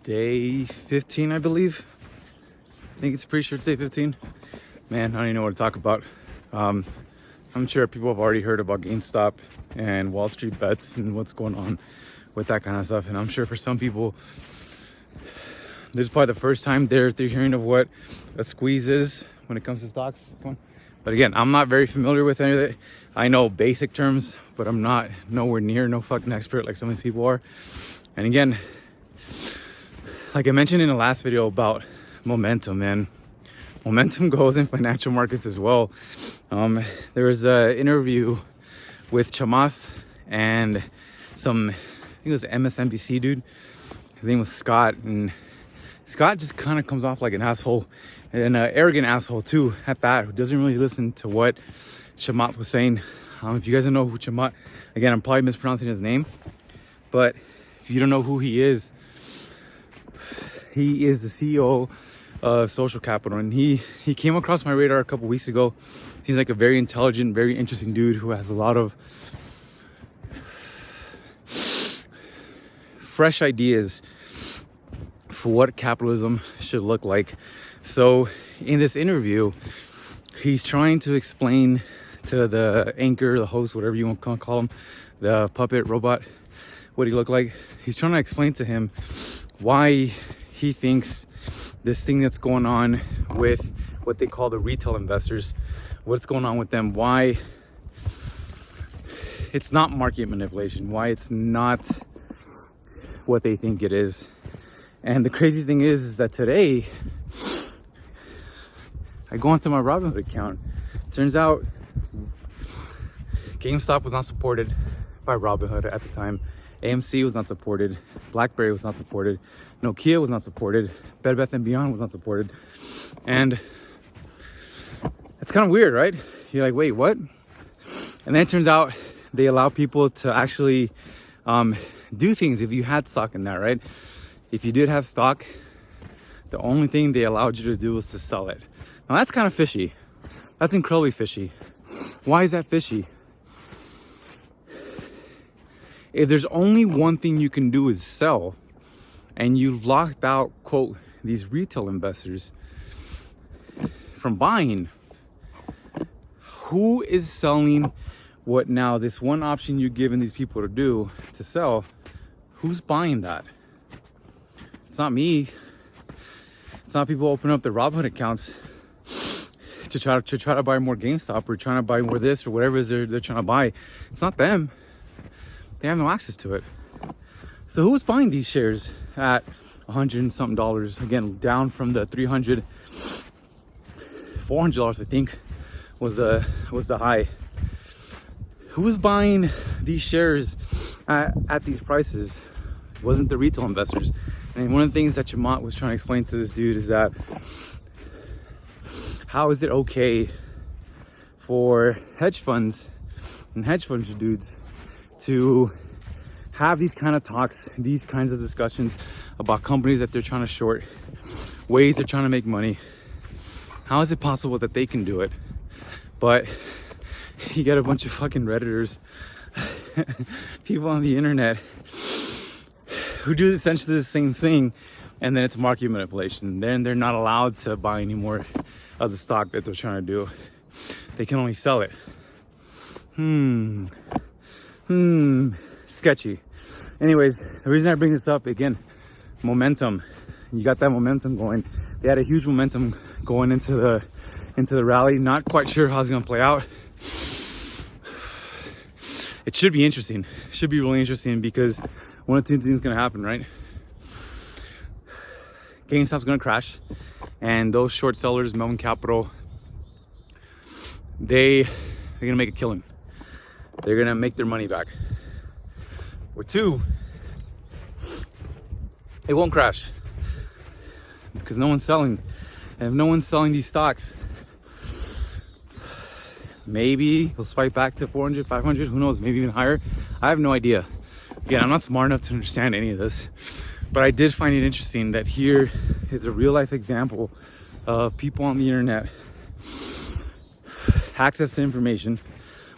day 15, I believe. I think it's pretty sure it's day 15. Man, I don't even know what to talk about. I'm sure people have already heard about GameStop and Wall Street bets and what's going on with that kind of stuff. And I'm sure for some people, this is probably the first time they're hearing of what a squeeze is when it comes to stocks. But again, I'm not very familiar with any of it. I know basic terms, but I'm not nowhere near no fucking expert like some of these people are. And again, like I mentioned in the last video about momentum, man. Momentum goes in financial markets as well. There was an interview with Chamath and some, I think it was an MSNBC dude. His name was Scott, and Scott just kind of comes off like an asshole, and an arrogant asshole too at that, who doesn't really listen to what Chamath was saying. If you guys don't know who Chamath, again, I'm probably mispronouncing his name, but if you don't know who he is the CEO of Social Capital, and he came across my radar a couple weeks ago. He's like a very intelligent, very interesting dude who has a lot of fresh ideas for what capitalism should look like. So in this interview, he's trying to explain to the anchor, the host, whatever you want to call him, the puppet robot, what he looked like. He's trying to explain to him why he thinks this thing that's going on with what they call the retail investors, what's going on with them, why it's not market manipulation, why it's not what they think it is. And the crazy thing is that today I go onto my Robinhood account. Turns out GameStop was not supported by Robinhood at the time. AMC was not supported. BlackBerry was not supported. Nokia was not supported. Bed Bath & Beyond was not supported. And it's kind of weird, right? You're like, wait, what? And then it turns out they allow people to actually do things if you had stock in that, right? If you did have stock, the only thing they allowed you to do was to sell it. Now that's kind of fishy. That's incredibly fishy. Why is that fishy? If there's only one thing you can do is sell, and you've locked out, quote, these retail investors from buying, who is selling what now? This one option you're giving these people to do, to sell, who's buying that? It's not me. It's not people opening up their Robinhood accounts to try to buy more GameStop, or trying to buy more this or whatever it is they're trying to buy. It's not them. They have no access to it. So who's buying these shares at $100 and something? Again, down from the $300, $400 I think was the high. Who's buying these shares at these prices? It wasn't the retail investors. And one of the things that Chamath was trying to explain to this dude is that how is it okay for hedge funds and hedge funds dudes to have these kind of talks, these kinds of discussions about companies that they're trying to short, ways they're trying to make money? How is it possible that they can do it, but you get a bunch of fucking Redditors, people on the internet who do essentially the same thing, and then it's market manipulation. Then they're not allowed to buy any more of the stock that they're trying to do. They can only sell it. Sketchy. Anyways, the reason I bring this up, again, momentum. You got that momentum going. They had a huge momentum going into the rally. Not quite sure how it's gonna play out. It should be interesting. It should be really interesting, because one of two things is gonna happen, right? GameStop's gonna crash, and those short sellers, Melvin Capital, they're gonna make a killing. They're gonna make their money back. Or two, it won't crash because no one's selling. And if no one's selling these stocks, maybe it'll spike back to 400, 500, who knows, maybe even higher. I have no idea. Again, I'm not smart enough to understand any of this, but I did find it interesting that here is a real life example of people on the internet, access to information,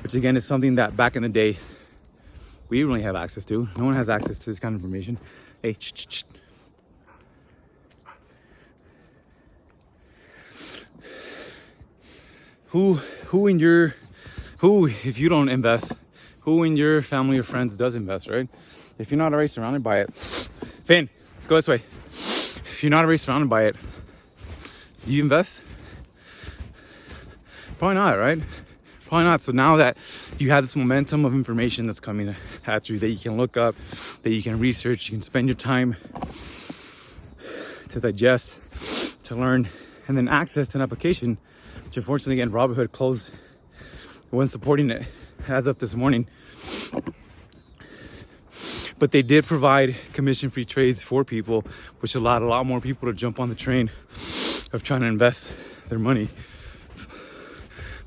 which again is something that back in the day we didn't really have access to. No one has access to this kind of information. Hey, who if you don't invest, who in your family or friends does invest, right? If you're not already surrounded by it, Finn, let's go this way. If you're not already surrounded by it, do you invest? Probably not, right? Probably not. So now that you have this momentum of information that's coming at you, that you can look up, that you can research, you can spend your time to digest, to learn, and then access to an application, which unfortunately, again, Robinhood closed, wasn't supporting it as of this morning. But they did provide commission-free trades for people, which allowed a lot more people to jump on the train of trying to invest their money.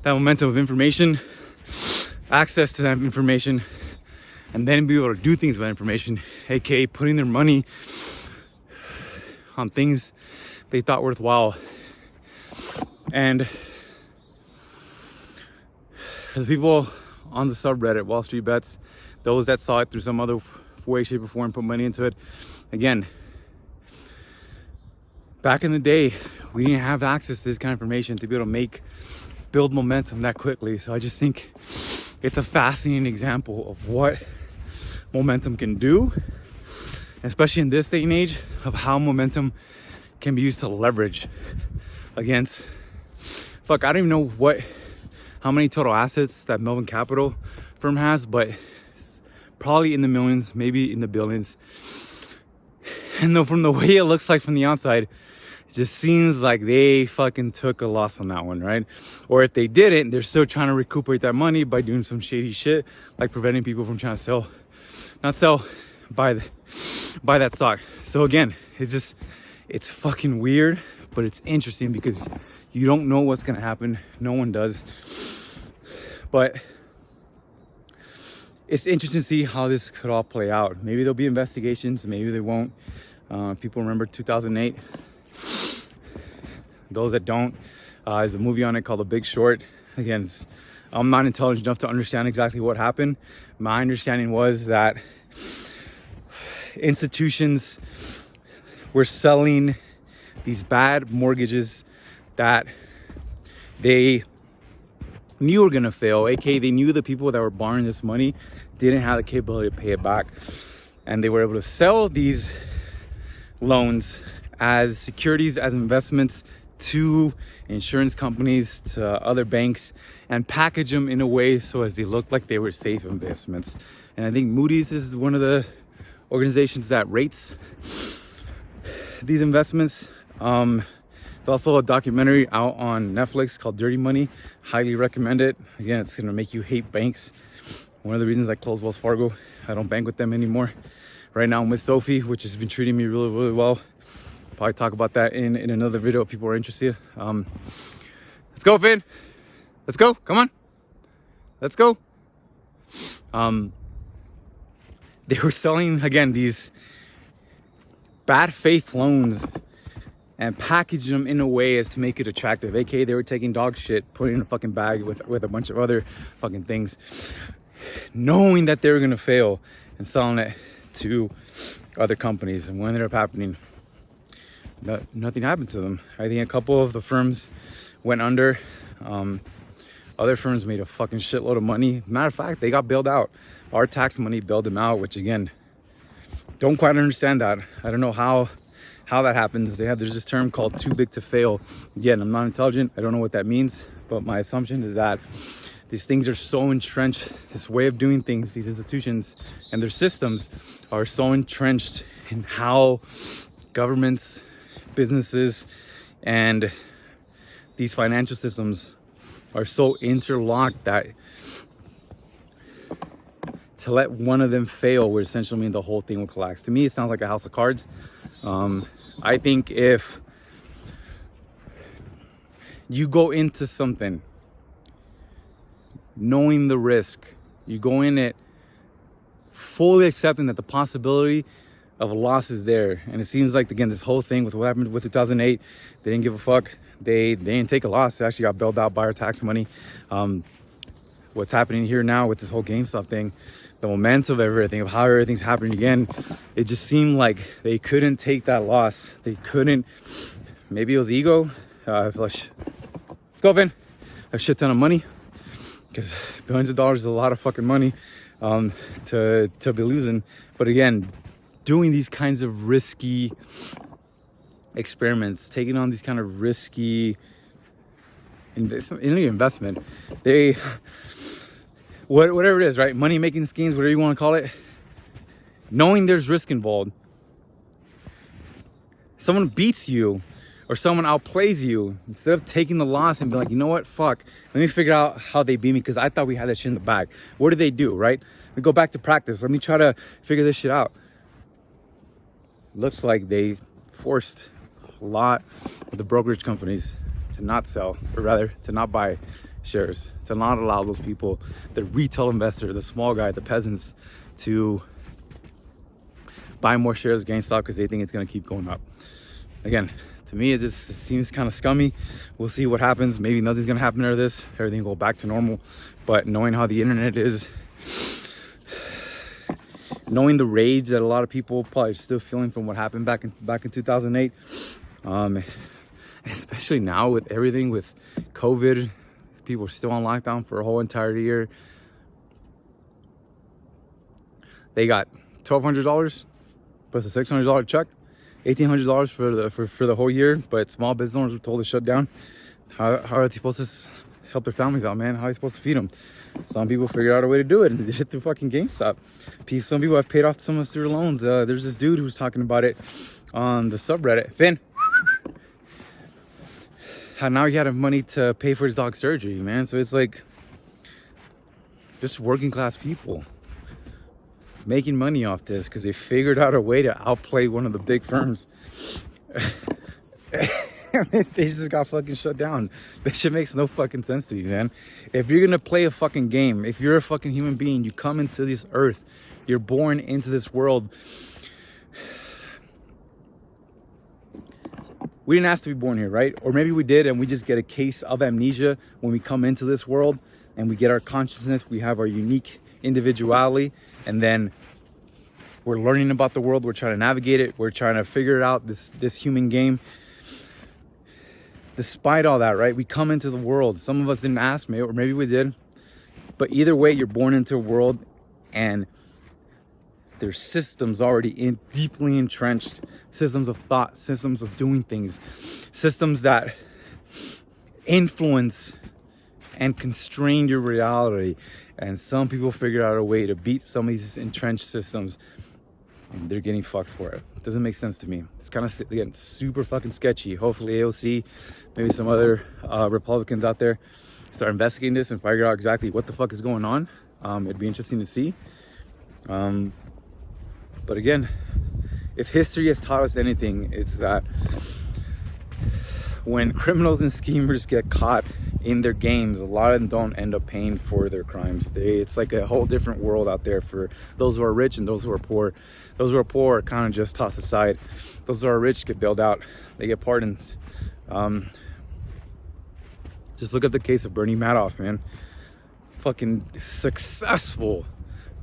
That momentum of information, access to that information, and then be able to do things with that information, aka putting their money on things they thought worthwhile. And for the people on the subreddit, Wall Street Bets, those that saw it through some other way, shape, or form, put money into it. Again, back in the day, we didn't have access to this kind of information to be able to build momentum that quickly. So I just think it's a fascinating example of what momentum can do, especially in this day and age, of how momentum can be used to leverage against, I don't even know how many total assets that Melvin Capital firm has, but probably in the millions, maybe in the billions. And though from the way it looks like from the outside, it just seems like they fucking took a loss on that one, right? Or if they didn't, they're still trying to recuperate that money by doing some shady shit, like preventing people from trying to buy that stock. So again, it's fucking weird, but it's interesting because you don't know what's gonna happen. No one does. But it's interesting to see how this could all play out. Maybe there'll be investigations, maybe they won't. People remember 2008. Those that don't, there's a movie on it called The Big Short. Again, I'm not intelligent enough to understand exactly what happened. My understanding was that institutions were selling these bad mortgages that they knew were gonna fail, aka they knew the people that were borrowing this money didn't have the capability to pay it back, and they were able to sell these loans as securities, as investments to insurance companies, to other banks, and package them in a way so as they looked like they were safe investments. And I think Moody's is one of the organizations that rates these investments. It's also a documentary out on Netflix called Dirty Money. Highly recommend it. Again, it's gonna make you hate banks. One of the reasons I closed Wells Fargo, I don't bank with them anymore. Right now I'm with Sophie, which has been treating me really, really well. Probably talk about that in another video if people are interested. Let's go, Finn. Let's go. Come on. Let's go. They were selling, again, these bad faith loans and packaging them in a way as to make it attractive. AKA they were taking dog shit, putting it in a fucking bag with a bunch of other fucking things, knowing that they were gonna fail, and selling it to other companies. And what ended up happening, nothing happened to them. I think a couple of the firms went under. Other firms made a fucking shitload of money. Matter of fact, they got bailed out. Our tax money bailed them out, which again, don't quite understand that. I don't know how that happens. There's this term called too big to fail. Again, I'm not intelligent. I don't know what that means, but my assumption is that these things are so entrenched, this way of doing things, these institutions and their systems are so entrenched in how governments, businesses, and these financial systems are so interlocked that to let one of them fail would essentially mean the whole thing will collapse. To me, it sounds like a house of cards. I think if you go into something knowing the risk, you go in it fully accepting that the possibility of a loss is there. And it seems like, again, this whole thing with what happened with 2008, they didn't give a fuck. They didn't take a loss. They actually got bailed out by our tax money. What's happening here now with this whole GameStop thing, the momentum of everything, of how everything's happening again, it just seemed like they couldn't take that loss. They couldn't. Maybe it was ego. Let's go, Vin. a shit ton of money, because billions of dollars is a lot of fucking money to be losing. But again, doing these kinds of risky experiments, taking on these kind of risky investment, whatever it is, right? Money making schemes, whatever you want to call it, knowing there's risk involved. Someone beats you or someone outplays you, instead of taking the loss and be like, you know what, fuck, let me figure out how they beat me because I thought we had that shit in the bag. What do they do, right? We go back to practice. Let me try to figure this shit out. Looks like they forced a lot of the brokerage companies to not sell, or rather to not buy shares, to not allow those people, the retail investor, the small guy, the peasants, to buy more shares of GameStop because they think it's going to keep going up. Again, to me, it seems kind of scummy. We'll see what happens. Maybe nothing's going to happen out of this. Everything will go back to normal. But knowing how the internet is, knowing the rage that a lot of people probably are still feeling from what happened back in 2008, especially now with everything with COVID, people are still on lockdown for a whole entire year. They got $1,200 plus a $600 check, $1,800 for the whole year. But small business owners were told to shut down. How are they supposed to help their families out, man? How are you supposed to feed them? Some people figured out a way to do it, and they did it through fucking GameStop. Some people have paid off some of their loans. There's this dude who's talking about it on the subreddit. Finn, how now he had money to pay for his dog's surgery, man. So it's like just working class people making money off this because they figured out a way to outplay one of the big firms. They just got fucking shut down. That shit makes no fucking sense to me, man. If you're gonna play a fucking game, if you're a fucking human being, you come into this earth, you're born into this world. We didn't ask to be born here, right? Or maybe we did, and we just get a case of amnesia when we come into this world, and we get our consciousness, we have our unique individuality, and then we're learning about the world, we're trying to navigate it, we're trying to figure out this human game. Despite all that, right, we come into the world. Some of us didn't ask, maybe, or maybe we did, but either way, you're born into a world, and there's systems already deeply entrenched, systems of thought, systems of doing things, systems that influence and constrain your reality. And some people figured out a way to beat some of these entrenched systems, and they're getting fucked for it. It doesn't make sense to me. It's kind of, again, super fucking sketchy. Hopefully AOC, maybe some other Republicans out there start investigating this and figure out exactly what the fuck is going on. It'd be interesting to see. But again, if history has taught us anything, it's that when criminals and schemers get caught in their games, a lot of them don't end up paying for their crimes. It's like a whole different world out there for those who are rich and those who are poor. Those who are poor are kind of just tossed aside. Those who are rich get bailed out. They get pardons. Just look at the case of Bernie Madoff, man. Fucking successful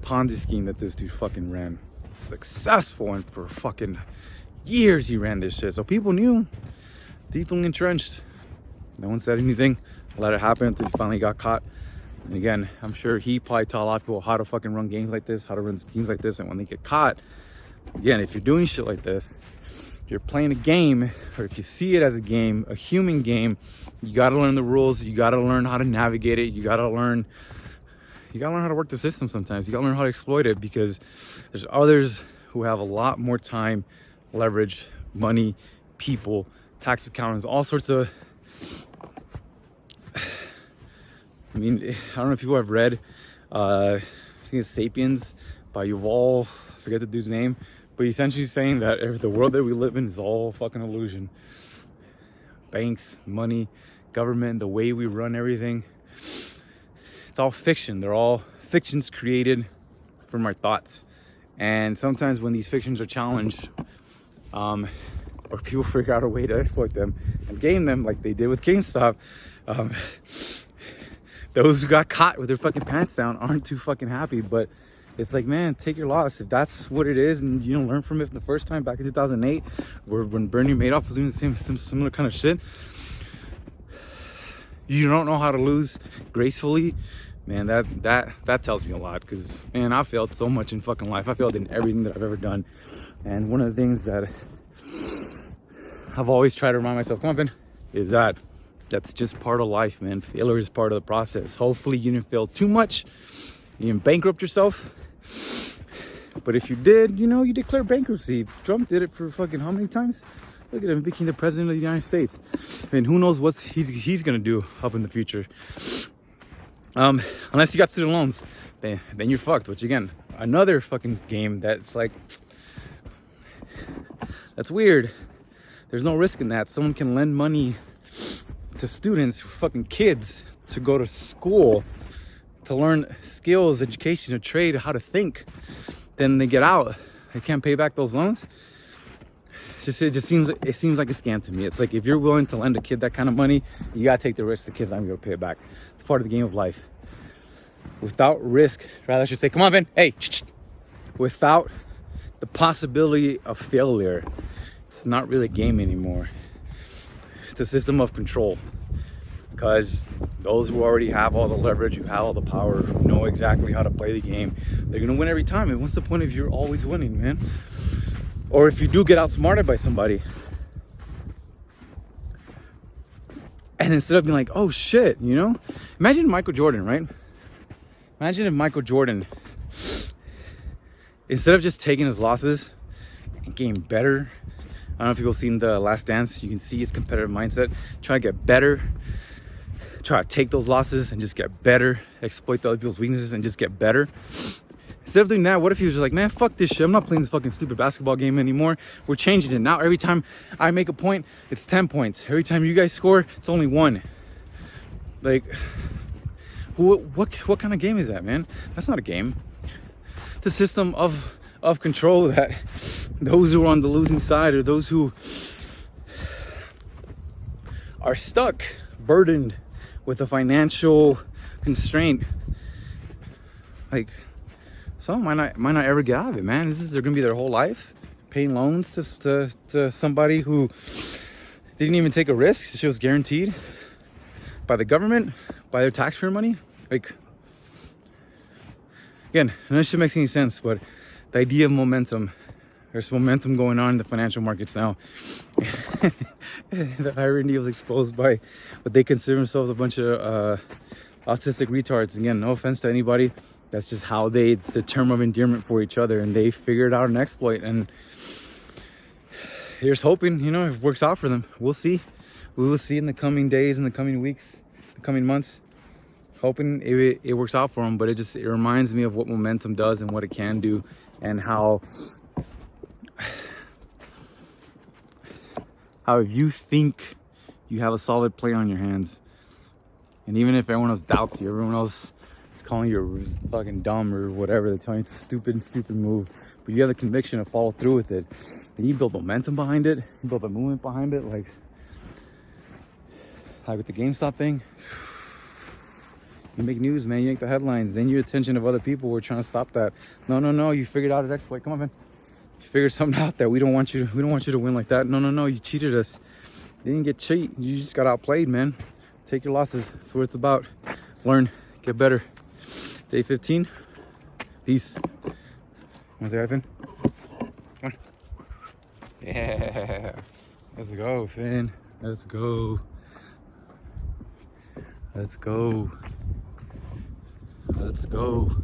Ponzi scheme that this dude fucking ran. Successful, and for fucking years he ran this shit. So people knew, deeply entrenched. No one said anything. Let it happen until he finally got caught. And again, I'm sure he probably taught a lot of people how to fucking run games like this, how to run schemes like this. And when they get caught, again, if you're doing shit like this, you're playing a game, or if you see it as a game, a human game, you gotta learn the rules. You gotta learn how to navigate it. You gotta learn how to work the system sometimes. You gotta learn how to exploit it, because there's others who have a lot more time, leverage, money, people, tax accountants, all sorts of... I mean, I don't know if people have read, I think it's Sapiens by Yuval, I forget the dude's name, but he's essentially saying that the world that we live in is all fucking illusion. Banks, money, government, the way we run everything, it's all fiction. They're all fictions created from our thoughts. And sometimes when these fictions are challenged, or people figure out a way to exploit them and game them like they did with GameStop, those who got caught with their fucking pants down aren't too fucking happy. But it's like, man, take your loss. If that's what it is, and you don't learn from it the first time back in 2008, when Bernie Madoff was doing the same similar kind of shit, you don't know how to lose gracefully, man, that tells me a lot. Because, man, I failed so much in fucking life. I failed in everything that I've ever done. And one of the things that I've always tried to remind myself, come on, Finn, is that that's just part of life, man. Failure is part of the process. Hopefully you didn't fail too much. You didn't bankrupt yourself. But if you did, you know, you declare bankruptcy. Trump did it for fucking how many times? Look at him, became the president of the United States. I mean, who knows what he's gonna do up in the future. Unless you got student loans, then you're fucked. Which, again, another fucking game that's like, that's weird. There's no risk in that. Someone can lend money to students, fucking kids, to go to school, to learn skills, education, a trade, how to think. Then they get out. They can't pay back those loans. It just seems like a scam to me. It's like, if you're willing to lend a kid that kind of money, you gotta take the risk. The kid's not gonna pay it back. It's part of the game of life. Without risk, rather, I should say, come on, Vin, hey, without the possibility of failure, it's not really a game anymore. It's a system of control. Because those who already have all the leverage, who have all the power, who know exactly how to play the game, they're gonna win every time. And what's the point if you're always winning, man? Or if you do get outsmarted by somebody, and instead of being like, oh shit, you know? Imagine Michael Jordan, right? Imagine if Michael Jordan, instead of just taking his losses and getting better, I don't know if people have seen The Last Dance, you can see his competitive mindset, trying to get better, try to take those losses and just get better, exploit the other people's weaknesses and just get better. Instead of doing that, what if he was just like, man, fuck this shit. I'm not playing this fucking stupid basketball game anymore. We're changing it. Now every time I make a point, it's 10 points. Every time you guys score, it's only 1. Like, what kind of game is that, man? That's not a game. The system of control that those who are on the losing side, or those who are stuck, burdened with a financial constraint, like, some might not ever get out of it, man. They're gonna be their whole life paying loans to somebody who didn't even take a risk. She was guaranteed by the government, by their taxpayer money. Like, again, none of this shit makes any sense, but the idea of momentum, there's momentum going on in the financial markets now. The irony was exposed by what they consider themselves a bunch of autistic retards. Again, no offense to anybody. That's just how it's the term of endearment for each other, and they figured out an exploit, and here's hoping, you know, if it works out for them. We'll see. We will see in the coming days, in the coming weeks, the coming months. Hoping it works out for them, but it reminds me of what momentum does and what it can do, and how if you think you have a solid play on your hands, and even if everyone else doubts you, everyone else is calling you fucking dumb or whatever, they're telling you it's a stupid move, but you have the conviction to follow through with it, then you build momentum behind it, you build a movement behind it, like with the GameStop thing. You make news, man. You make the headlines. Then your attention of other people were trying to stop that. No. You figured out an exploit. Come on, man. You figured something out that we don't want you to win like that. No. You cheated us. You didn't get cheat. You just got outplayed, man. Take your losses. That's what it's about. Learn. Get better. Day 15. Peace. Want to say hi, Finn? Come on. Yeah. Let's go, Finn. Let's go. Let's go. Let's go.